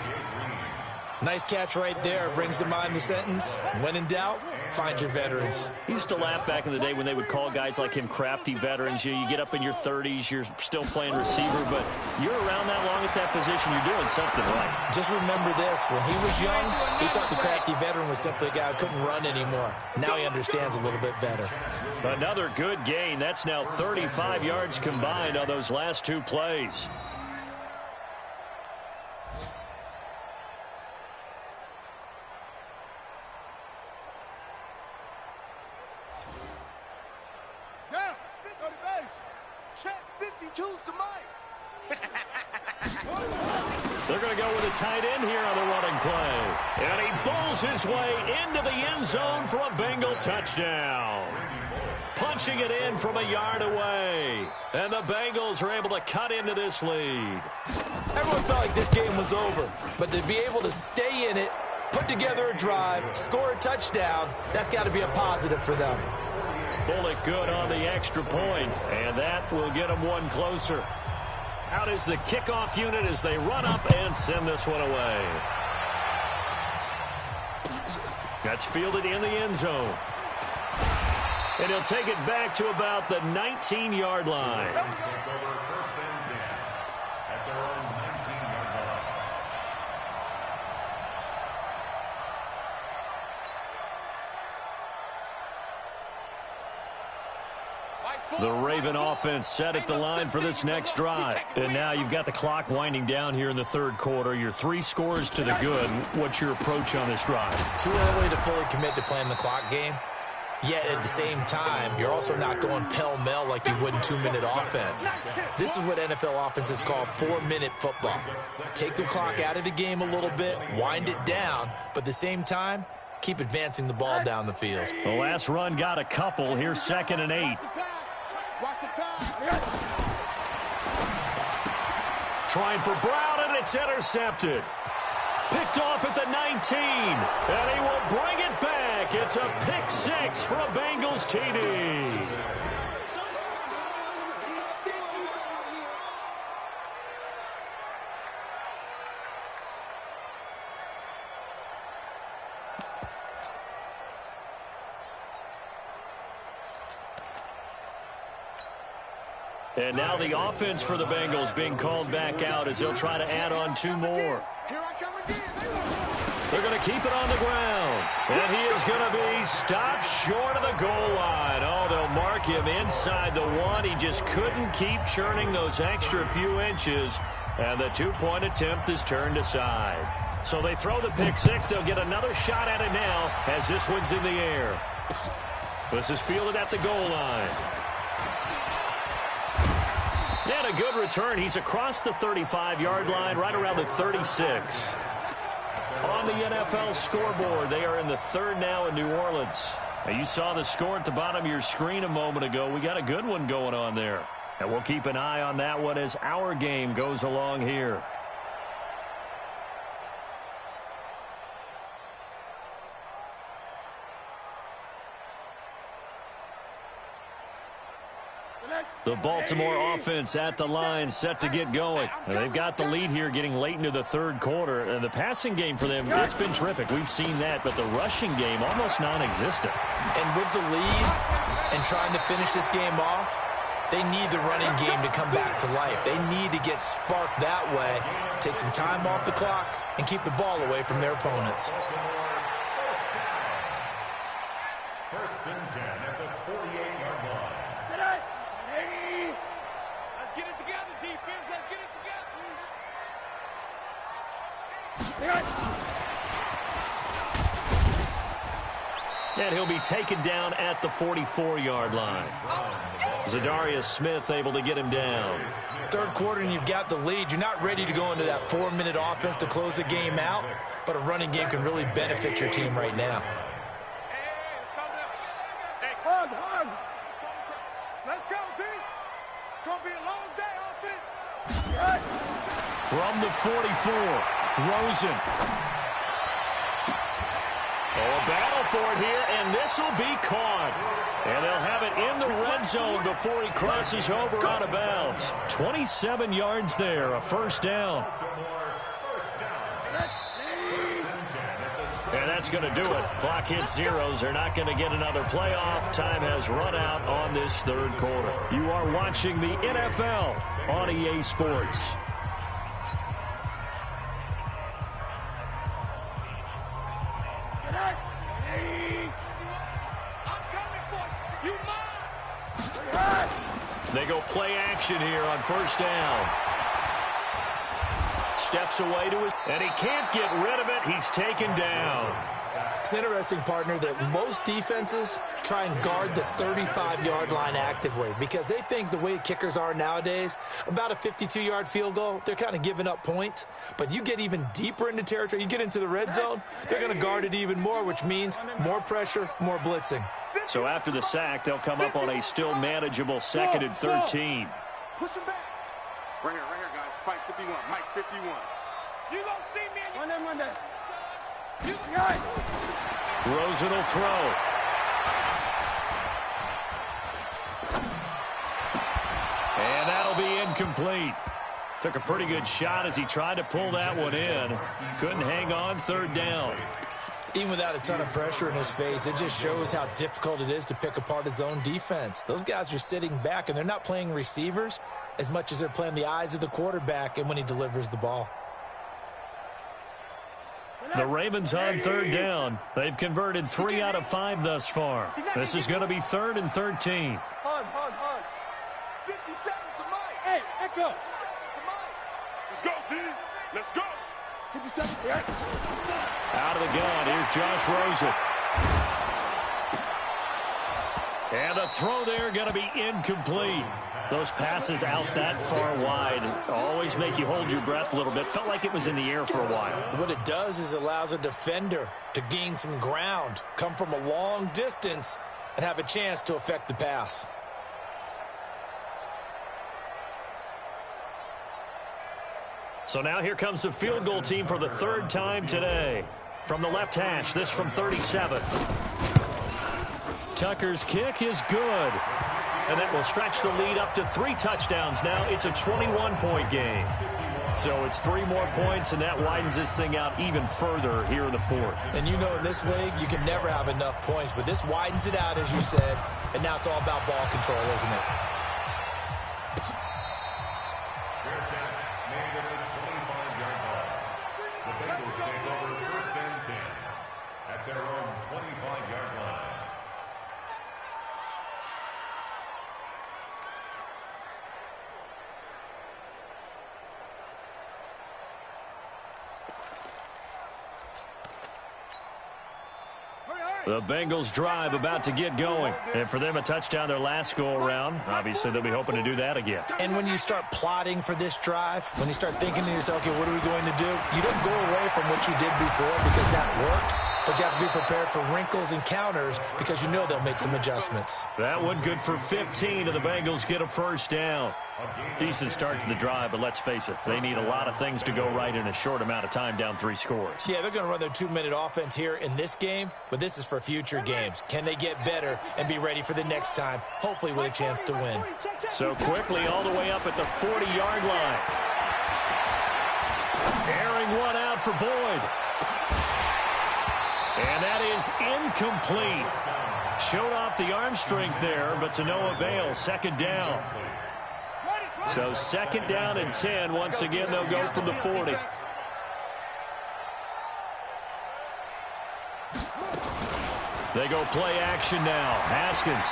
Nice catch right there. Brings to mind the sentence, when in doubt, find your veterans. He used to laugh back in the day when they would call guys like him crafty veterans. You get up in your 30s, you're still playing receiver, but you're around that long at that position, you're doing something right. Just remember this. When he was young, he thought the crafty veteran was simply a guy who couldn't run anymore. Now he understands a little bit better. Another good gain. That's now 35 yards combined on those last 2 plays. They're going to go with a tight end here on the running play. And he bowls his way into the end zone for a Bengal touchdown. punching it in from a yard away. And the Bengals are able to cut into this lead. Everyone felt like this game was over, but to be able to stay in it, put together a drive, score a touchdown, that's got to be a positive for them. Bullock good on the extra point, and that will get them one closer. Out is the kickoff unit as they run up and send this one away. That's fielded in the end zone. And he'll take it back to about the 19-yard line. The Raven offense set at the line for this next drive. And now you've got the clock winding down here in the third quarter. You're 3 scores to the good. What's your approach on this drive? Too early to fully commit to playing the clock game. Yet at the same time, you're also not going pell-mell like you would in 2-minute offense. This is what NFL offenses call 4-minute football. Take the clock out of the game a little bit, wind it down, but at the same time, keep advancing the ball down the field. The last run got a couple. Here's 2nd and 8. Trying for Brown, and it's intercepted. Picked off at the 19, and he will bring it back. It's a pick 6 for a Bengals TD. And now the offense for the Bengals being called back out as they'll try to add on 2 more. They're going to keep it on the ground. And he is going to be stopped short of the goal line. Oh, they'll mark him inside the 1. He just couldn't keep churning those extra few inches. And the 2-point attempt is turned aside. So they throw the pick 6. They'll get another shot at it now as this one's in the air. This is fielded at the goal line. And a good return. He's across the 35-yard line, right around the 36. On the NFL scoreboard, they are in the 3rd now in New Orleans. Now, you saw the score at the bottom of your screen a moment ago. We got a good one going on there. And we'll keep an eye on that one as our game goes along here. The Baltimore offense at the line set to get going. They've got the lead here getting late into the 3rd quarter. And the passing game for them, it's been terrific. We've seen that, but the rushing game almost non-existent. And with the lead and trying to finish this game off, they need the running game to come back to life. They need to get sparked that way, take some time off the clock, and keep the ball away from their opponents. 1st and 10 at the 48-yard line. Let's get it together, defense. Let's get it together. And he'll be taken down at the 44-yard line. Zadarius Smith able to get him down. 3rd quarter and you've got the lead. You're not ready to go into that 4-minute offense to close the game out, but a running game can really benefit your team right now. Let's go, D. It's going to be a long day, offense. From the 44, Rosen. Oh, a battle for it here, and this will be caught. And they'll have it in the red zone before he crosses over out of bounds. 27 yards there, a 1st down. And that's going to do it. Clock hits zeros. They're not going to get another playoff. Time has run out on this 3rd quarter. You are watching the NFL on EA Sports. They go play action here on 1st down. Steps away to his, and he can't get rid of it. He's taken down. It's interesting, partner, that most defenses try and guard the 35-yard line actively because they think the way kickers are nowadays, about a 52-yard field goal, they're kind of giving up points. But you get even deeper into territory, you get into the red zone, they're going to guard it even more, which means more pressure, more blitzing. So after the sack, they'll come up on a still manageable 2nd and 13. Push him back. Right here, guys. Fight 51. Mike 51. You gonna see me Monday. You guys. Rosen will throw. And that'll be incomplete. Took a pretty good shot as he tried to pull that one in. Couldn't hang on, 3rd down. Even without a ton of pressure in his face, it just shows how difficult it is to pick apart his own defense. Those guys are sitting back, and they're not playing receivers as much as they're playing the eyes of the quarterback and when he delivers the ball. The Ravens on 3rd down. They've converted 3 out of 5 thus far. This is going to be 3rd and 13. Hard. 57 to Mike. Hey, Echo. Let's go, D. Let's go. 57. Out of the gun, here's Josh Rosen. And the throw there going to be incomplete. Those passes out that far wide always make you hold your breath a little bit. Felt like it was in the air for a while. What it does is allows a defender to gain some ground, come from a long distance, and have a chance to affect the pass. So now here comes the field goal team for the 3rd time today. From the left hash, this from 37. Tucker's kick is good. And that will stretch the lead up to 3 touchdowns. Now it's a 21-point game. So it's 3 more points, and that widens this thing out even further here in the 4th. And you know in this league, you can never have enough points, but this widens it out, as you said, and now it's all about ball control, isn't it? Fair catch made at the 25-yard line. The Bengals take over 1st and 10 at their own 25-yard line. The Bengals drive about to get going. And for them, a touchdown their last go-around. Obviously, they'll be hoping to do that again. And when you start plotting for this drive, when you start thinking to yourself, okay, what are we going to do? You don't go away from what you did before because that worked. But you have to be prepared for wrinkles and counters because you know they'll make some adjustments. That one good for 15, and the Bengals get a 1st down. Decent start to the drive, but let's face it, they need a lot of things to go right in a short amount of time, down 3 scores. Yeah, they're going to run their 2-minute offense here in this game, but this is for future games. Can they get better and be ready for the next time, hopefully with a chance to win? So quickly all the way up at the 40-yard line. Airing one out for Boyd. And that is incomplete. Showed off the arm strength there, but to no avail. 2nd down. So 2nd down and 10. Once again, they'll go from the 40. They go play action now. Haskins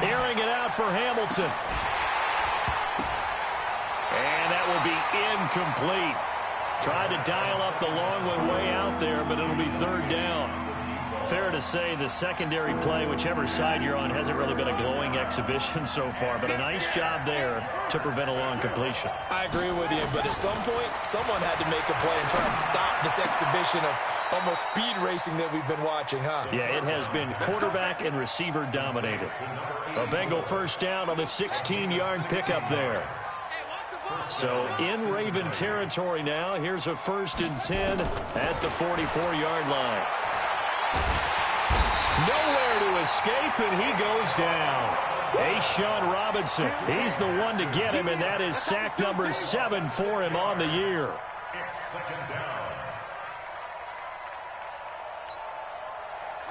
airing it out for Hamilton. And that will be incomplete. Tried to dial up the long one way out there, but it'll be 3rd down. Fair to say the secondary play, whichever side you're on, hasn't really been a glowing exhibition so far, but a nice job there to prevent a long completion. I agree with you, but at some point, someone had to make a play and try and stop this exhibition of almost speed racing that we've been watching, huh? Yeah, it has been quarterback and receiver dominated. A Bengal 1st down on the 16-yard pickup there. So in Raven territory now. Here's a 1st and 10 at the 44-yard line. Nowhere to escape, and he goes down. A'Shawn Robinson, he's the one to get him, and that is sack number 7 for him on the year. It's 2nd down.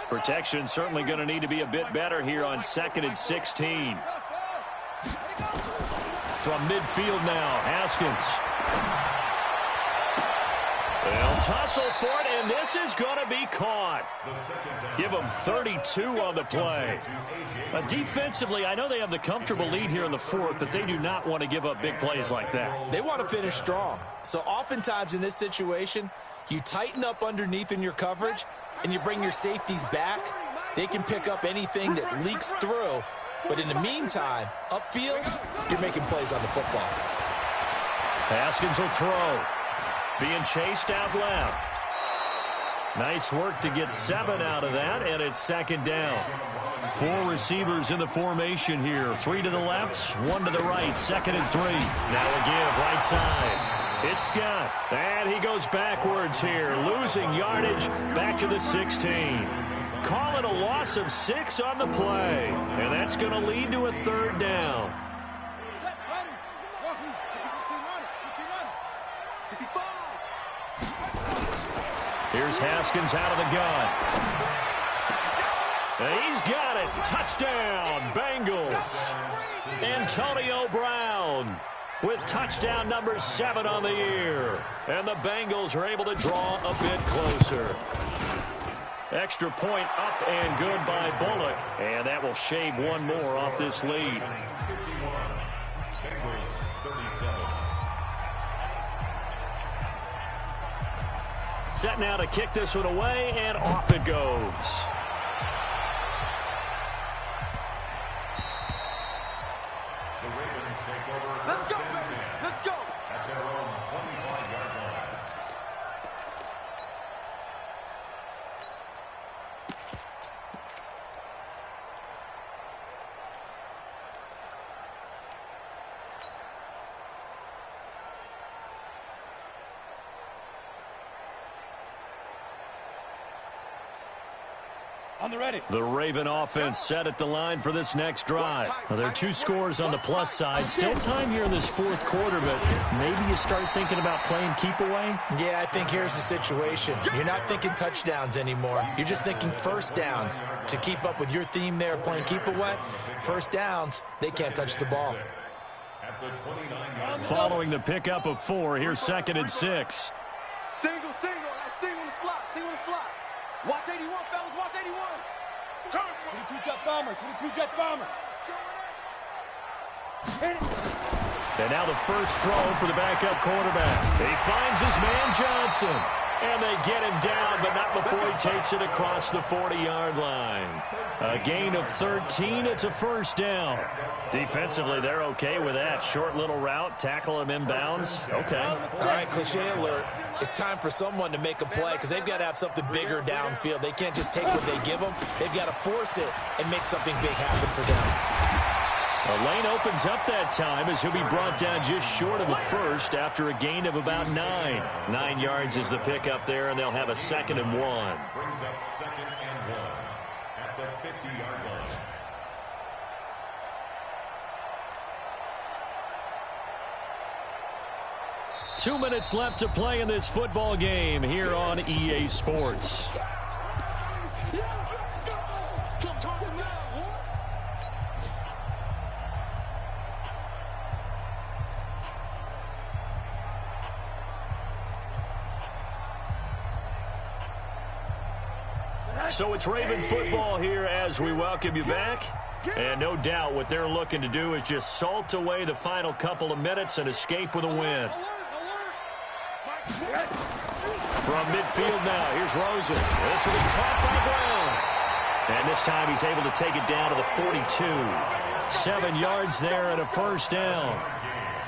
Protection certainly going to need to be a bit better here on 2nd and 16. From midfield now, Haskins. They'll tussle for it, and this is going to be caught. Give them 32 on the play. Defensively, I know they have the comfortable lead here in the 4th, but they do not want to give up big plays like that. They want to finish strong. So oftentimes in this situation, you tighten up underneath in your coverage, and you bring your safeties back. They can pick up anything that leaks through. But in the meantime, upfield, you're making plays on the football. Haskins will throw. Being chased out left. Nice work to get 7 out of that, and it's 2nd down. 4 receivers in the formation here. 3 to the left, 1 to the right. 2nd and 3. Now again, right side. It's Scott. And he goes backwards here, losing yardage back to the 16. Call it a loss of 6 on the play. And that's going to lead to a 3rd down. Here's Haskins out of the gun. And he's got it. Touchdown, Bengals. Antonio Brown with touchdown number 7 on the year. And the Bengals are able to draw a bit closer. Extra point up and good by Bullock. And that will shave 1 more off this lead. Set now to kick this one away, and off it goes. The Ravens take over. Let's go, baby. Let's go. At their own 25-yard line. On the ready. The Raven offense set at the line for this next drive. Well, there are 2 scores on the plus side. Still time here in this 4th quarter, but maybe you start thinking about playing keep away? Yeah, I think here's the situation. You're not thinking touchdowns anymore. You're just thinking first downs. To keep up with your theme there, playing keep away, first downs, they can't touch the ball. At the 29-yard Following the pickup of 4, here's 2nd and 6. Single. That's single in the slot. Single in the slot. Watch 81, fellas. Watch 81. 22 jet bomber. 22 jet bomber. Hit it. And now the first throw for the backup quarterback. He finds his man Johnson. And they get him down, but not before he takes it across the 40-yard line. A gain of 13. It's a first down. Defensively, they're okay with that. Short little route, tackle him inbounds. Okay. All right, cliche alert. It's time for someone to make a play because they've got to have something bigger downfield. They can't just take what they give them. They've got to force it and make something big happen for them. The lane opens up that time as he'll be brought down just short of a first after a gain of about 9. 9 yards is the pickup there, and they'll have a 2nd and 1. brings up 2nd and 1 at the 50-yard line. Two minutes left to play in this football game here on EA Sports. So it's Raven football here as we welcome you back. And no doubt what they're looking to do is just salt away the final couple of minutes and escape with a win. From midfield now, here's Rosen. This will be caught by Brown. And this time he's able to take it down to the 42. 7 yards there and a first down.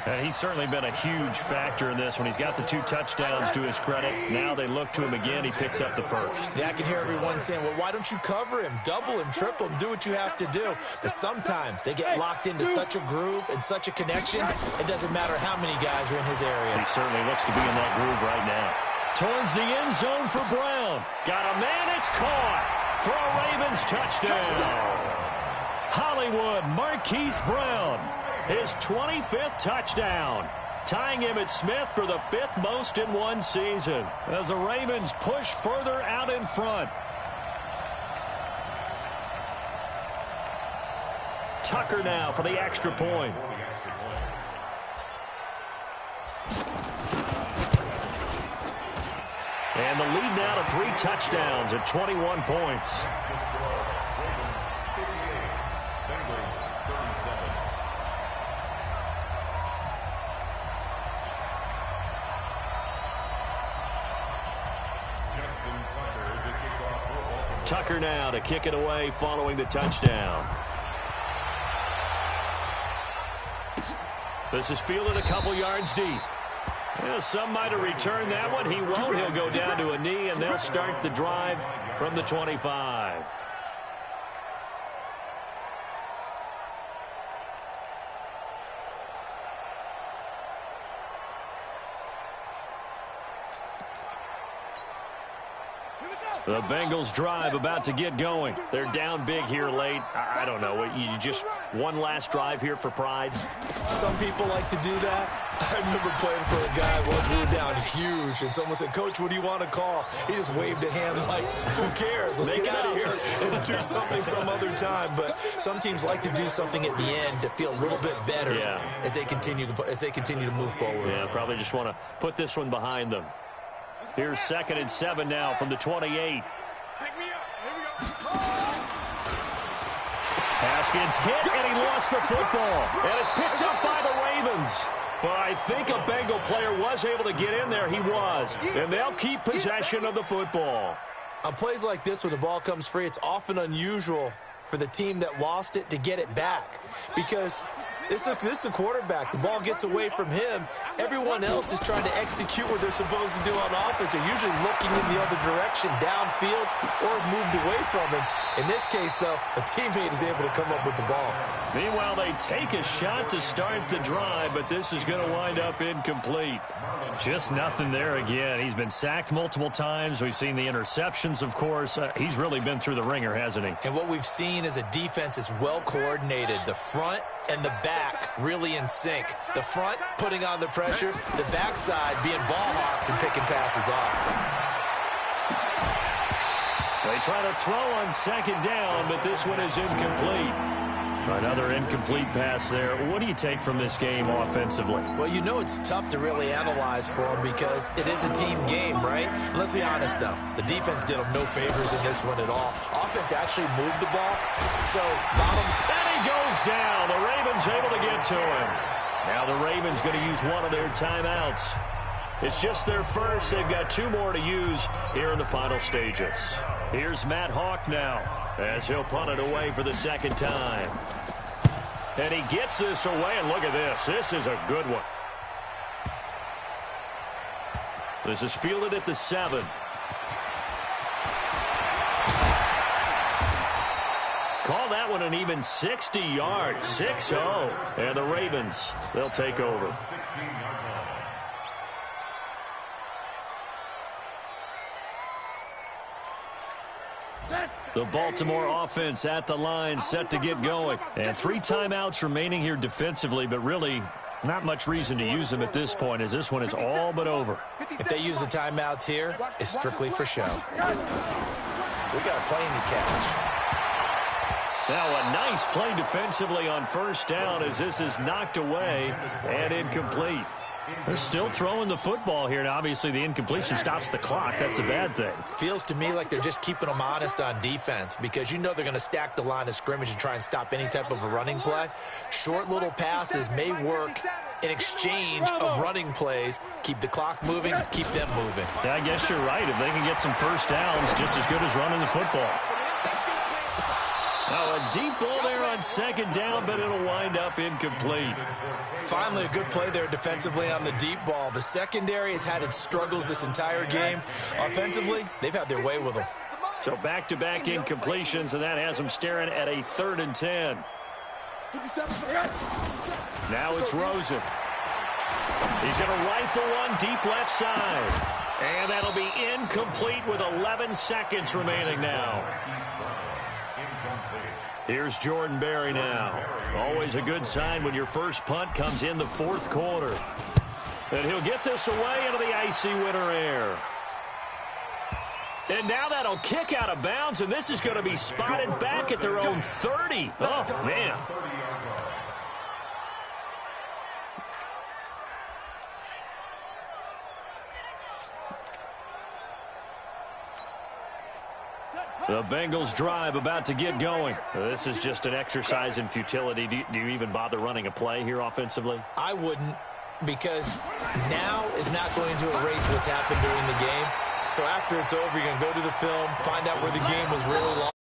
And he's certainly been a huge factor in this when he's got the 2 touchdowns to his credit. Now they look to him again. He picks up the first. Yeah, I can hear everyone saying, well, why don't you cover him, double him, triple him, do what you have to do. But sometimes they get locked into such a groove and such a connection, it doesn't matter how many guys are in his area. He certainly looks to be in that groove right now. Towards the end zone for Brown. Got a man, it's caught for a Ravens touchdown. Hollywood Marquise Brown. His 25th touchdown, tying Emmitt Smith for the 5th most in one season as the Ravens push further out in front. Tucker now for the extra point. And the lead now to 3 touchdowns at 21 points. Tucker now to kick it away following the touchdown. This is fielded a couple yards deep. Well, some might have returned that one. He won't. He'll go down to a knee, and they'll start the drive from the 25. The Bengals drive about to get going. They're down big here late. I don't know. You just one last drive here for pride? Some people like to do that. I remember playing for a guy once we were down huge, and someone said, "Coach, what do you want to call?" He just waved a hand like, who cares? Let's get out of here and do something some other time. But some teams like to do something at the end to feel a little bit better as they continue to move forward. Yeah, probably just want to put this one behind them. Here's 2nd and 7 now from the 28. Haskins hit, and he lost the football. And it's picked up by the Ravens. Well, I think a Bengal player was able to get in there. He was. And they'll keep possession of the football. On plays like this, when the ball comes free, it's often unusual for the team that lost it to get it back. Because this is the quarterback. The ball gets away from him. Everyone else is trying to execute what they're supposed to do on offense. They're usually looking in the other direction, downfield, or moved away from him. In this case, though, a teammate is able to come up with the ball. Meanwhile, they take a shot to start the drive, but this is going to wind up incomplete. Just nothing there again. He's been sacked multiple times. We've seen the interceptions, of course. He's really been through the ringer, hasn't he? And what we've seen is a defense that's well coordinated. The front and the back really in sync. The front putting on the pressure, the backside being ball hawks and picking passes off. They try to throw on 2nd down, but this one is incomplete. Another incomplete pass there. What do you take from this game offensively? Well, you know it's tough to really analyze for them because it is a team game, right? And let's be honest, though. The defense did them no favors in this one at all. Offense actually moved the ball. So, bottom. And he goes down. The Ravens able to get to him. Now the Ravens going to use one of their timeouts. It's just their first. They've got 2 more to use here in the final stages. Here's Matt Hawk now as he'll punt it away for the 2nd time. And he gets this away, and look at this. This is a good one. This is fielded at the 7. Call that one an even 60 yards. 6-0. And the Ravens, they'll take over. The Baltimore offense at the line, set to get going. And 3 timeouts remaining here defensively, but really not much reason to use them at this point, as this one is all but over. If they use the timeouts here, it's strictly for show. We got a play in the catch. Now a nice play defensively on 1st down as this is knocked away and incomplete. They're still throwing the football here, and obviously the incompletion stops the clock. That's a bad thing. Feels to me like they're just keeping them honest on defense because you know they're going to stack the line of scrimmage and try and stop any type of a running play. Short little passes may work in exchange of running plays. Keep the clock moving, keep them moving. Yeah, I guess you're right. If they can get some 1st downs, just as good as running the football. Now a deep ball there on 2nd down, but it'll wind up incomplete. Finally, a good play there defensively on the deep ball. The secondary has had its struggles this entire game. Offensively, they've had their way with them. So back-to-back incompletions, and that has them staring at a 3rd and 10. Now it's Rosen. He's going to rifle one deep left side. And that'll be incomplete with 11 seconds remaining now. Here's Jordan Berry now. Always a good sign when your first punt comes in the 4th quarter. And he'll get this away into the icy winter air. And now that'll kick out of bounds, and this is going to be spotted back at their own 30. Oh, man. The Bengals drive about to get going. This is just an exercise in futility. Do you even bother running a play here offensively? I wouldn't, because now is not going to erase what's happened during the game. So after it's over, you're going to go to the film, find out where the game was really long.